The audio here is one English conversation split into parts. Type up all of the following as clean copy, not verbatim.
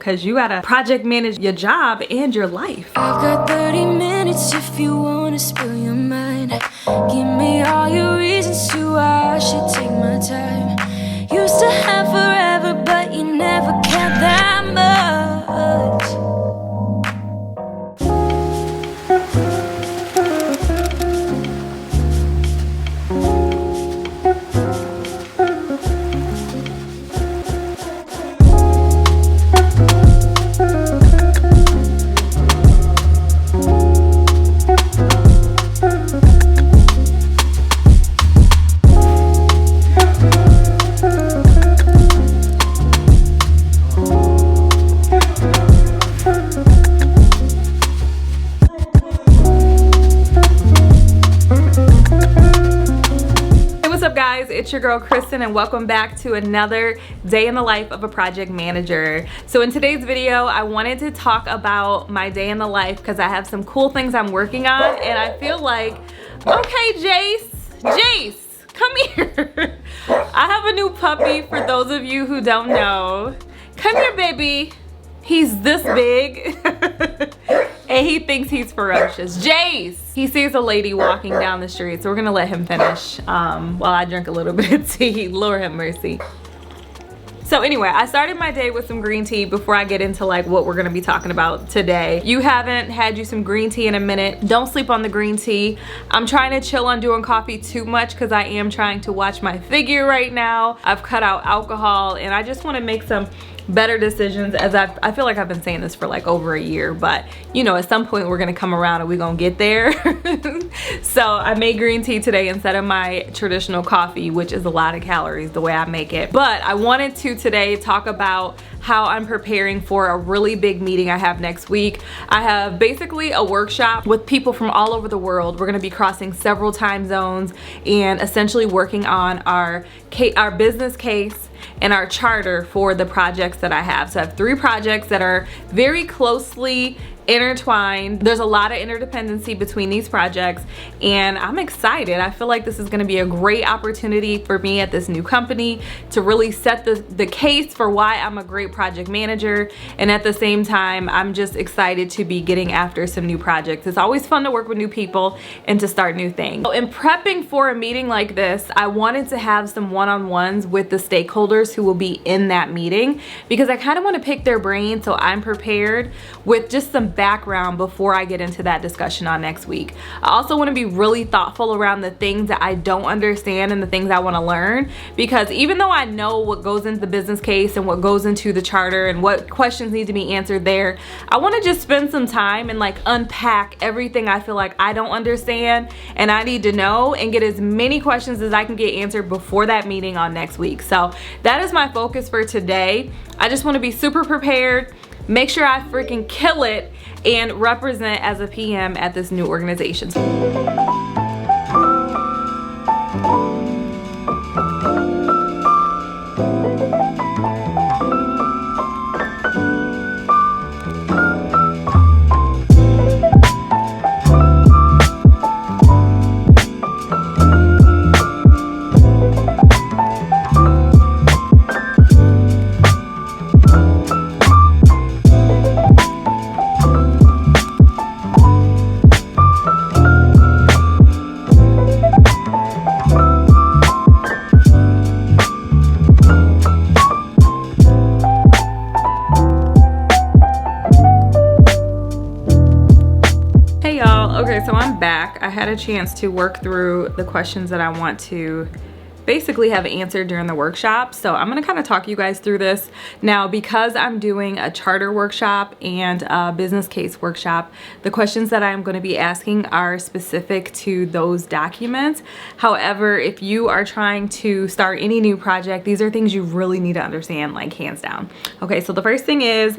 because you gotta project manage your job and your life. I've got 30 minutes if you wanna spill your mind. Give me all your reasons to why I should take my time. Used to have forever, but you never cared that much. It's your girl Kristyn and welcome back to another day in the life of a project manager. So in today's video I wanted to talk about my day in the life because I have some cool things I'm working on, and I feel like, okay, Jace, come here. I have a new puppy for those of you who don't know. Come here, baby. He's this big and he thinks he's ferocious. Jace! He sees a lady walking down the street, so we're gonna let him finish while I drink a little bit of tea. Lord have mercy. So anyway, I started my day with some green tea before I get into like what we're gonna be talking about today. You haven't had you some green tea in a minute, don't sleep on the green tea. I'm trying to chill on doing coffee too much because I am trying to watch my figure right now. I've cut out alcohol and I just want to make some better decisions, as I feel like I've been saying this for like over a year, but you know, at some point we're gonna come around and we're gonna get there. So I made green tea today instead of my traditional coffee, which is a lot of calories the way I make it. But I wanted to today talk about how I'm preparing for a really big meeting I have next week. I have basically a workshop with people from all over the world. We're gonna be crossing several time zones and essentially working on our business case and our charter for the projects that I have. So I have 3 projects that are very closely intertwined. There's a lot of interdependency between these projects and I'm excited. I feel like this is going to be a great opportunity for me at this new company to really set the case for why I'm a great project manager, and at the same time I'm just excited to be getting after some new projects. It's always fun to work with new people and to start new things. So in prepping for a meeting like this, I wanted to have some one-on-ones with the stakeholders who will be in that meeting because I kind of want to pick their brain so I'm prepared with just some background before I get into that discussion on next week. I also want to be really thoughtful around the things that I don't understand and the things I want to learn, because even though I know what goes into the business case and what goes into the charter and what questions need to be answered there, I want to just spend some time and like unpack everything I feel like I don't understand and I need to know, and get as many questions as I can get answered before that meeting on next week. So that is my focus for today. I just want to be super prepared, make sure I freaking kill it, and represent as a PM at this new organization. Okay, so I'm back. I had a chance to work through the questions that I want to basically have answered during the workshop. So I'm gonna kind of talk you guys through this. Now, because I'm doing a charter workshop and a business case workshop, the questions that I'm gonna be asking are specific to those documents. However, if you are trying to start any new project, these are things you really need to understand, like hands down. Okay, so the first thing is,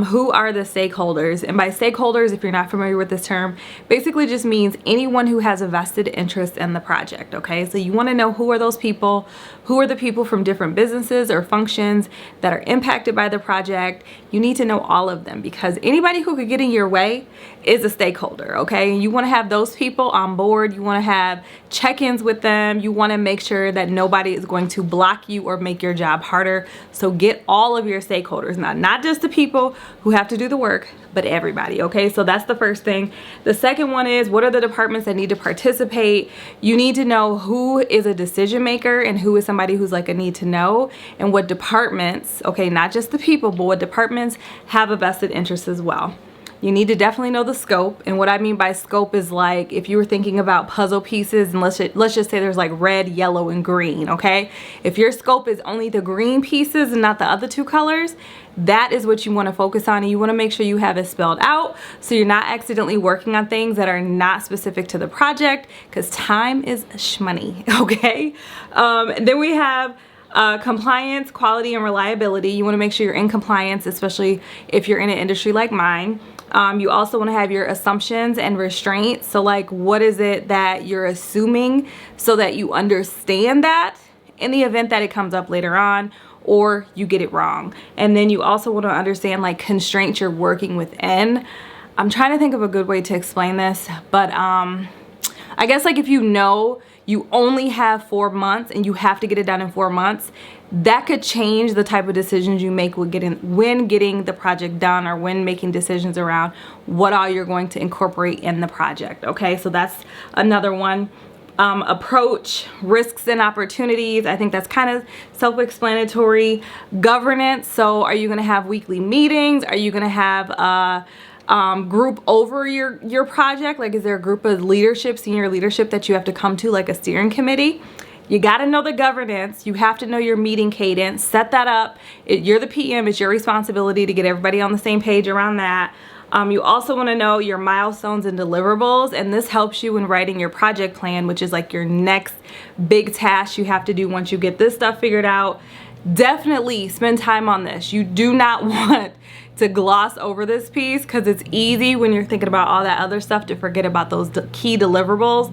who are the stakeholders? And by stakeholders, if you're not familiar with this term, basically just means anyone who has a vested interest in the project, okay? So you wanna know who are those people people? Who are the people from different businesses or functions that are impacted by the project? You need to know all of them, because anybody who could get in your way is a stakeholder, okay? You want to have those people on board. You want to have check-ins with them. You want to make sure that nobody is going to block you or make your job harder. So get all of your stakeholders, not just the people who have to do the work, but everybody, okay? So that's the first thing. The second one is, what are the departments that need to participate? You need to know who is a decision maker and who is somebody who's like a need to know, and what departments, okay, not just the people, but what departments have a vested interest as well. You need to definitely know the scope, and what I mean by scope is like if you were thinking about puzzle pieces, and let's just say there's like red, yellow, and green, okay? If your scope is only the green pieces and not the other two colors, that is what you want to focus on, and you want to make sure you have it spelled out so you're not accidentally working on things that are not specific to the project, because time is shmoney, okay? Then we have compliance, quality, and reliability. You want to make sure you're in compliance, especially if you're in an industry like mine. You also want to have your assumptions and restraints. So like, what is it that you're assuming so that you understand that in the event that it comes up later on or you get it wrong. And then you also want to understand like constraints you're working within. I'm trying to think of a good way to explain this, but I guess like if you know you only have 4 months and you have to get it done in 4 months, that could change the type of decisions you make when getting the project done, or when making decisions around what all you're going to incorporate in the project, okay? So that's another one. Approach, risks and opportunities. I think that's kind of self-explanatory. Governance. So are you going to have weekly meetings? Are you going to have a group over your project? Like, is there a group of leadership, senior leadership that you have to come to, like a steering committee? You got to know the governance. You have to know your meeting cadence. Set that up. You're the PM. It's your responsibility to get everybody on the same page around that. You also want to know your milestones and deliverables, and this helps you in writing your project plan, which is like your next big task you have to do once you get this stuff figured out. Definitely spend time on this. You do not want to gloss over this piece, because it's easy when you're thinking about all that other stuff to forget about those key deliverables.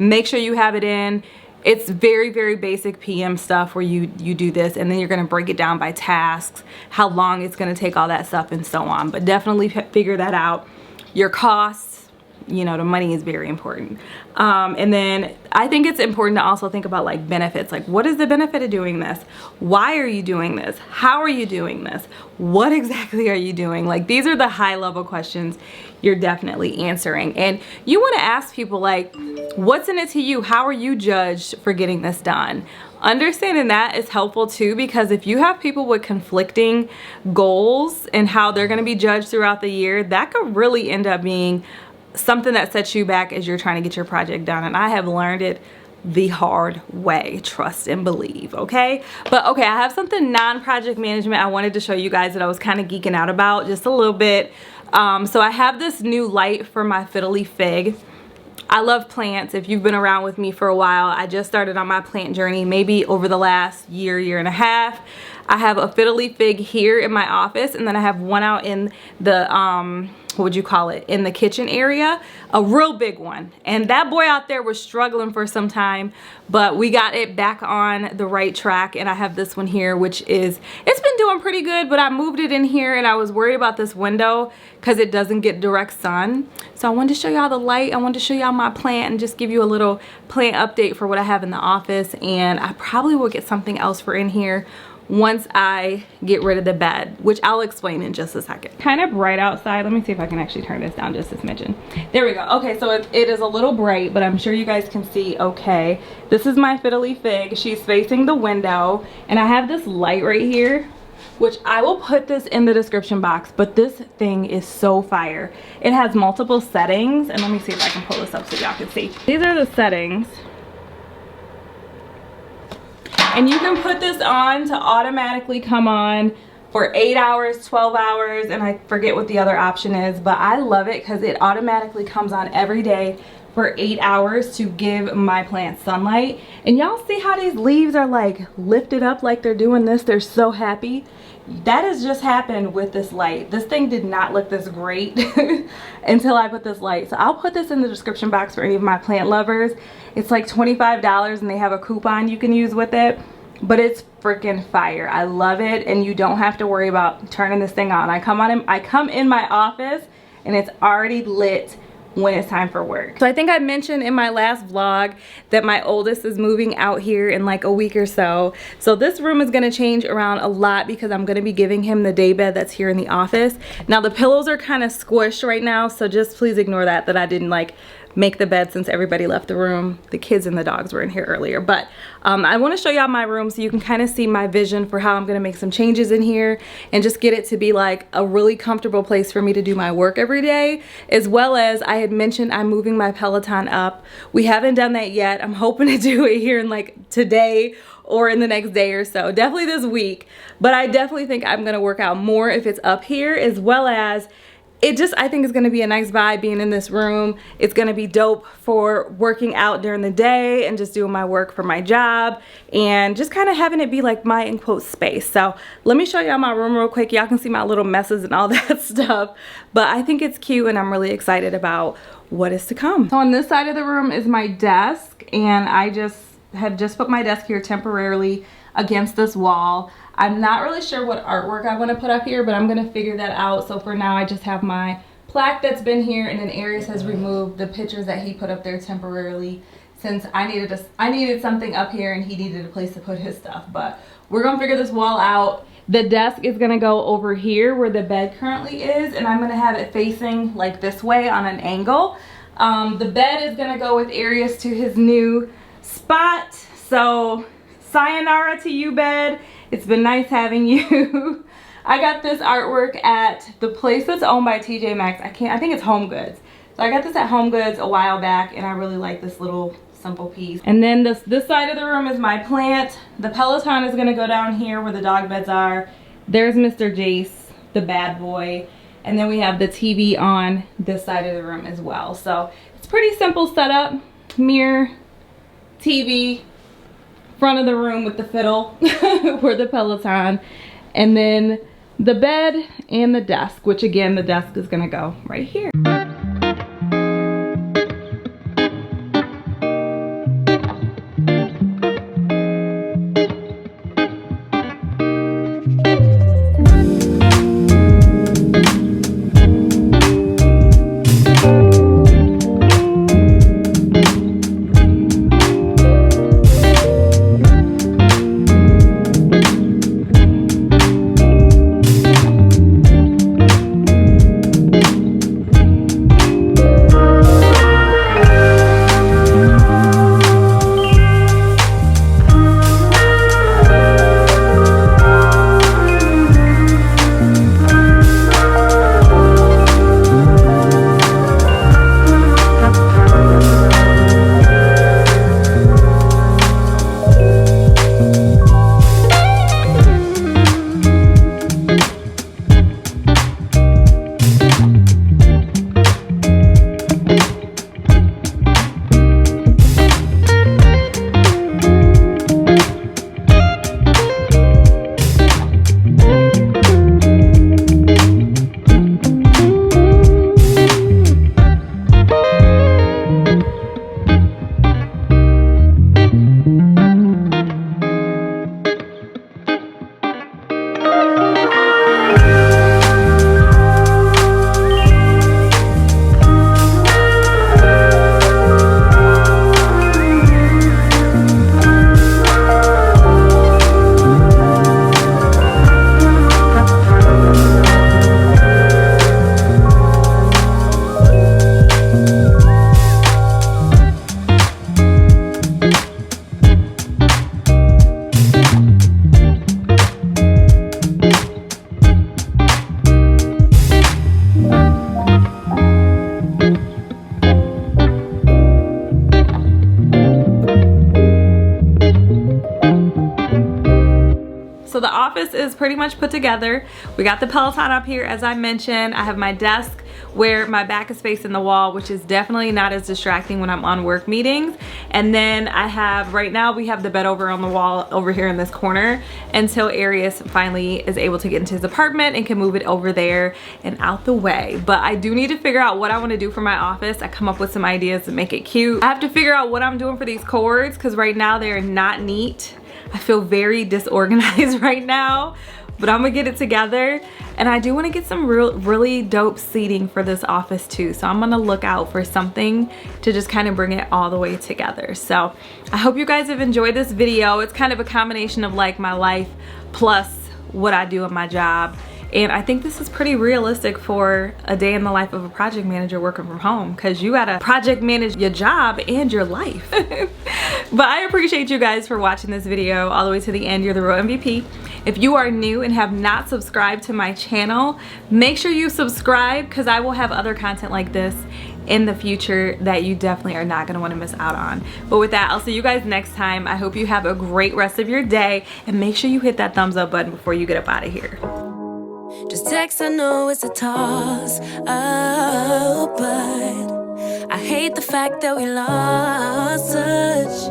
Make sure you have it in. It's very, very basic PM stuff where you do this, and then you're going to break it down by tasks, how long it's going to take, all that stuff, and so on. But definitely figure that out. Your costs, you know, the money is very important. And then I think it's important to also think about like benefits. Like, what is the benefit of doing this? Why are you doing this? How are you doing this? What exactly are you doing? Like, these are the high level questions you're definitely answering. And you want to ask people like, what's in it to you? How are you judged for getting this done? Understanding that is helpful too, because if you have people with conflicting goals and how they're going to be judged throughout the year, that could really end up being something that sets you back as you're trying to get your project done. And I have learned it the hard way, trust and believe, okay? But okay, I have something non-project management I wanted to show you guys that I was kind of geeking out about just a little bit. So I have this new light for my fiddly fig. I love plants. If you've been around with me for a while, I just started on my plant journey maybe over the last year and a half. I have a fiddly fig here in my office, and then I have one out in the what would you call it, in the kitchen area, a real big one. And that boy out there was struggling for some time, but we got it back on the right track. And I have this one here, which is, it's been doing pretty good, but I moved it in here and I was worried about this window because it doesn't get direct sun. So I wanted to show y'all the light. I wanted to show y'all my plant and just give you a little plant update for what I have in the office. And I probably will get something else for in here once I get rid of the bed, which I'll explain in just a second. Kind of bright outside. Let me see if I can actually turn this down just a smidgen. There we go. Okay, so it is a little bright, but I'm sure you guys can see okay. This is my fiddly fig. She's facing the window, and I have this light right here, which I will put this in the description box, but this thing is so fire. It has multiple settings, and let me see if I can pull this up so y'all can see. These are the settings. And you can put this on to automatically come on for 8 hours, 12 hours, and I forget what the other option is, but I love it because it automatically comes on every day for 8 hours to give my plants sunlight. And y'all see how these leaves are like lifted up like they're doing this? They're so happy. That has just happened with this light. This thing did not look this great until I put this light. So I'll put this in the description box for any of my plant lovers. It's like $25 and they have a coupon you can use with it. But it's freaking fire. I love it, and you don't have to worry about turning this thing on. I come in my office and it's already lit when it's time for work. So I think I mentioned in my last vlog that my oldest is moving out here in like a week or so. So this room is gonna change around a lot because I'm gonna be giving him the day bed that's here in the office. Now the pillows are kind of squished right now, so just please ignore that I didn't like make the bed since everybody left the room. The kids and the dogs were in here earlier. But I want to show y'all my room so you can kind of see my vision for how I'm going to make some changes in here and just get it to be like a really comfortable place for me to do my work every day. As well as I had mentioned I'm moving my Peloton up. We haven't done that yet. I'm hoping to do it here in like today or in the next day or so. Definitely this week. But I definitely think I'm going to work out more if it's up here, as well as I think it's gonna be a nice vibe being in this room. It's gonna be dope for working out during the day and just doing my work for my job and just kind of having it be like my, in quotes, space. So let me show y'all my room real quick. Y'all can see my little messes and all that stuff. But I think it's cute and I'm really excited about what is to come. So on this side of the room is my desk, and I have just put my desk here temporarily against this wall. I'm not really sure what artwork I want to put up here, but I'm going to figure that out. So for now, I just have my plaque that's been here, and then Aries has removed the pictures that he put up there temporarily since I needed something up here and he needed a place to put his stuff. But we're going to figure this wall out. The desk is going to go over here where the bed currently is, and I'm going to have it facing like this way on an angle. The bed is going to go with Aries to his new spot. So sayonara to you, bed. It's been nice having you. I got this artwork at the place that's owned by TJ Maxx. I think it's Home Goods. So I got this at Home Goods a while back, and I really like this little simple piece. And then this side of the room is my plant. The Peloton is gonna go down here where the dog beds are. There's Mr. Jace, the bad boy. And then we have the TV on this side of the room as well. So it's pretty simple setup. Mirror, TV, front of the room with the fiddle for the Peloton, and then the bed and the desk, which again, the desk is gonna go right here. So the office is pretty much put together. We got the Peloton up here, as I mentioned. I have my desk where my back is facing the wall, which is definitely not as distracting when I'm on work meetings. And then I have, right now we have the bed over on the wall over here in this corner until Arius finally is able to get into his apartment and can move it over there and out the way. But I do need to figure out what I want to do for my office. I come up with some ideas to make it cute. I have to figure out what I'm doing for these cords because right now they're not neat. I feel very disorganized right now, but I'm gonna get it together. And I do want to get some really dope seating for this office too. So I'm gonna look out for something to just kind of bring it all the way together. So I hope you guys have enjoyed this video. It's kind of a combination of like my life plus what I do at my job. And I think this is pretty realistic for a day in the life of a project manager working from home, because you gotta project manage your job and your life. But I appreciate you guys for watching this video all the way to the end. You're the real MVP. If you are new and have not subscribed to my channel, make sure you subscribe, because I will have other content like this in the future that you definitely are not gonna wanna miss out on. But with that, I'll see you guys next time. I hope you have a great rest of your day, and make sure you hit that thumbs up button before you get up out of here. Just text, I know it's a toss up, but I hate the fact that we lost such